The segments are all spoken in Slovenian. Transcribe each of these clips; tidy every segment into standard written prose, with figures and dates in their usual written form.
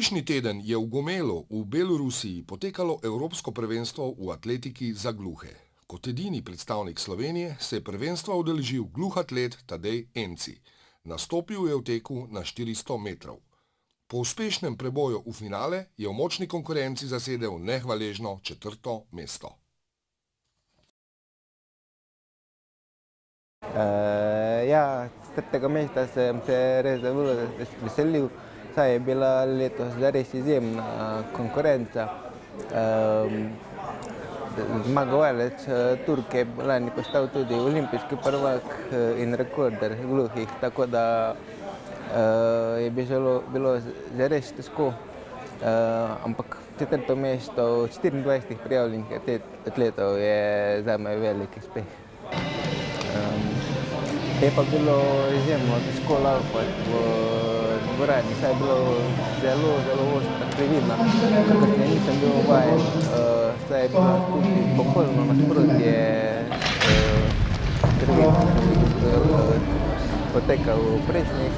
Prejšnji teden je v Gomelu v Belorusiji potekalo Evropsko prvenstvo v atletiki za gluhe. Kot edini predstavnik Slovenije se je prvenstva udeležil gluh atlet Tadej Enci. Nastopil je v teku na 400 metrov. Po uspešnem preboju v finale je v močni konkurenci zasedel nehvaležno 4. mesto. Z tretjega mesta sem se res zelo veselil, saj je bila letos zares izjemna konkurenca. Zmagovalec Turk je lani postal tudi olimpijski prvak in rekorder gluhih, tako da je bilo zares težko, ampak četrto mesto od 24 prijavljenih atletov je zame velik uspeh. Je pa bilo izjemno težko laufati v dvorani, saj je bilo zelo ostra krivina, kakršne nisem bil vajen, saj je bila tudi popolno nasprotje krivina, ki je potekal v prejšnjih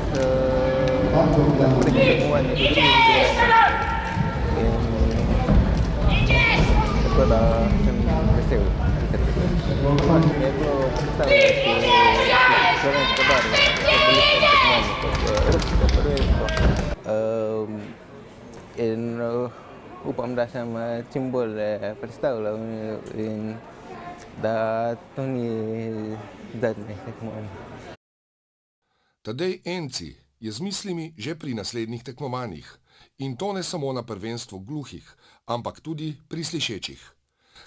tekmovanjih v drugih dvoranah. Tako da sem vesel. Mi je bilo predstavljati slovensko barvo, kot Evropsko prvenstvo. In upam, da sem čim bolje predstavljal in da to ni zadnje tekmovanje. Tadej Enci je z mislimi že pri naslednjih tekmovanjih. In to ne samo na prvenstvu gluhih, ampak tudi pri slišečih.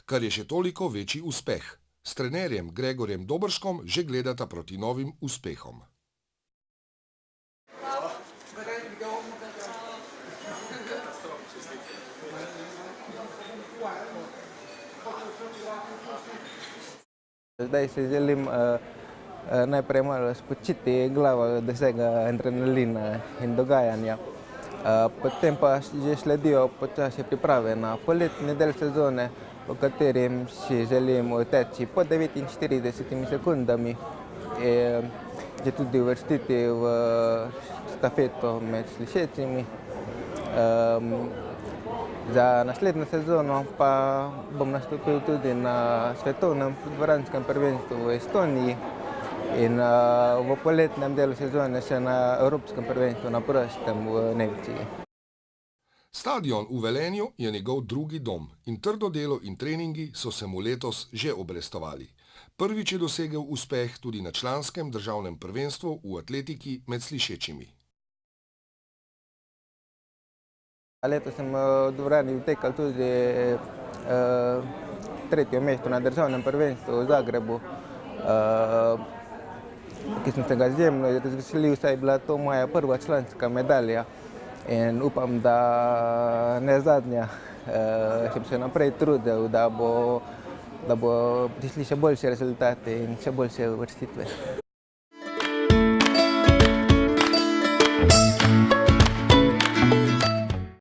Kar je še toliko večji uspeh. S trenerjem Gregorjem Dobrškom že gledata proti novim uspehom. Zdaj se želim najprej malo spočiti glavo od vsega adrenalina in dogajanja. Potem pa že sledijo počasi priprave na poletni del sezone, v katerem si želim teči po 49 sekundami in že tudi uvrstiti v štafeto med slišečimi. Za naslednjo sezono pa bom nastopil tudi na svetovnem dvoranskem prvenstvu v Estoniji in v poletnem delu sezone še na Evropskem prvenstvu na prostem v Nemčiji. Stadion v Velenju je njegov drugi dom in trdo delo in treningi so se mu letos že obrestovali. Prvič je dosegel uspeh tudi na članskem državnem prvenstvu v atletiki med slišečimi. Letos sem v dvorani utekal tudi tretje mesto na državnem prvenstvu v Zagrebu, ki sem se ga izjemno razveselil, saj je bila to moja prva članska medalja in upam, da ne zadnja. Sem se naprej trudil, da bo prišli še boljši rezultati in še boljše uvrstitve.